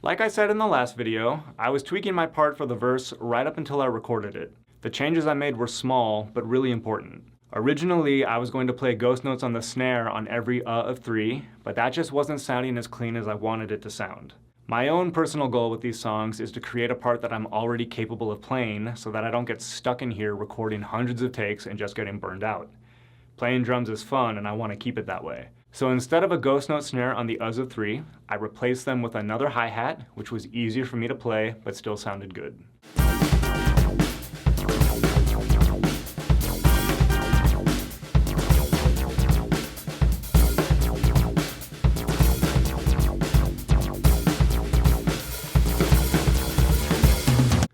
Like I said in the last video, I was tweaking my part for the verse right up until I recorded it. The changes I made were small, but really important. Originally, I was going to play ghost notes on the snare on every of 3, but that just wasn't sounding as clean as I wanted it to sound. My own personal goal with these songs is to create a part that I'm already capable of playing so that I don't get stuck in here recording hundreds of takes and just getting burned out. Playing drums is fun and I want to keep it that way. So instead of a ghost note snare on the of 3, I replaced them with another hi-hat, which was easier for me to play but still sounded good.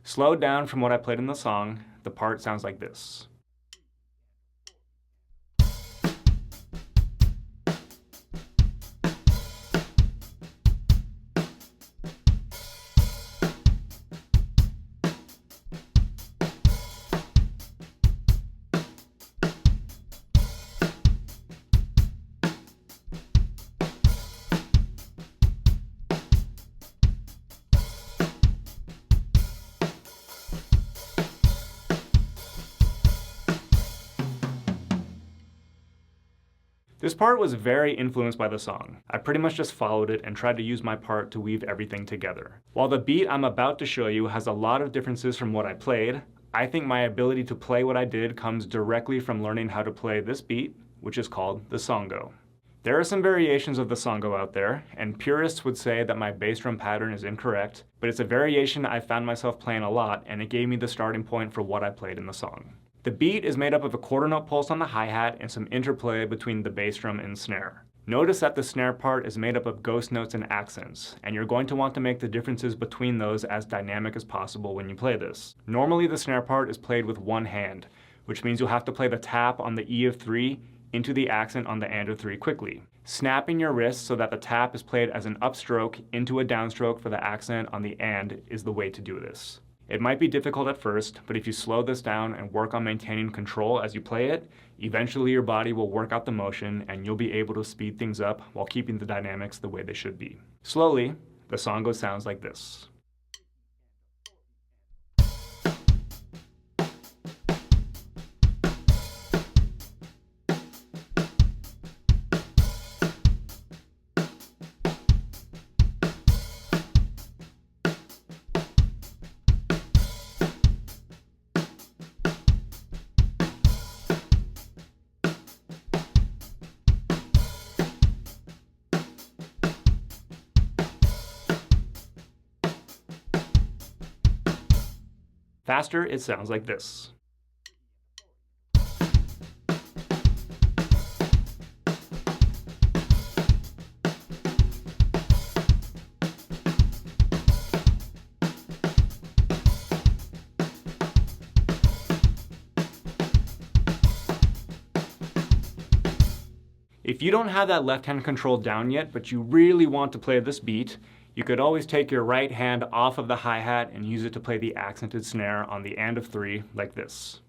Slowed down from what I played in the song, the part sounds like this. This part was very influenced by the song. I pretty much just followed it and tried to use my part to weave everything together. While the beat I'm about to show you has a lot of differences from what I played, I think my ability to play what I did comes directly from learning how to play this beat, which is called the Songo. There are some variations of the Songo out there, and purists would say that my bass drum pattern is incorrect, but it's a variation I found myself playing a lot, and it gave me the starting point for what I played in the song. The beat is made up of a quarter note pulse on the hi-hat and some interplay between the bass drum and snare. Notice that the snare part is made up of ghost notes and accents, and you're going to want to make the differences between those as dynamic as possible when you play this. Normally the snare part is played with one hand, which means you'll have to play the tap on the E of 3 into the accent on the and of 3 quickly. Snapping your wrist so that the tap is played as an upstroke into a downstroke for the accent on the and is the way to do this. It might be difficult at first, but if you slow this down and work on maintaining control as you play it, eventually your body will work out the motion and you'll be able to speed things up while keeping the dynamics the way they should be. Slowly, the Songo sounds like this. Faster, it sounds like this. If you don't have that left hand control down yet, but you really want to play this beat, you could always take your right hand off of the hi-hat and use it to play the accented snare on the and of 3 like this.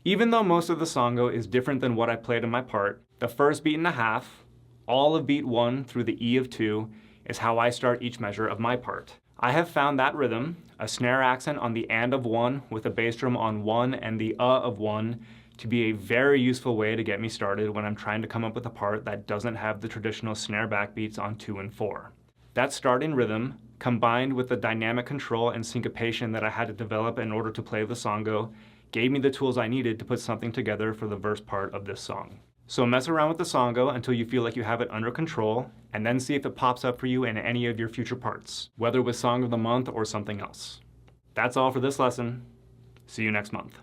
Even though most of the Songo is different than what I played in my part, the first beat and a half, all of beat 1 through the E of 2, is how I start each measure of my part. I have found that rhythm, a snare accent on the and of 1 with a bass drum on 1 and the of 1, to be a very useful way to get me started when I'm trying to come up with a part that doesn't have the traditional snare backbeats on 2 and 4. That starting rhythm, combined with the dynamic control and syncopation that I had to develop in order to play the Songo, gave me the tools I needed to put something together for the verse part of this song. So mess around with the Songo until you feel like you have it under control, and then see if it pops up for you in any of your future parts, whether with Song of the Month or something else. That's all for this lesson. See you next month.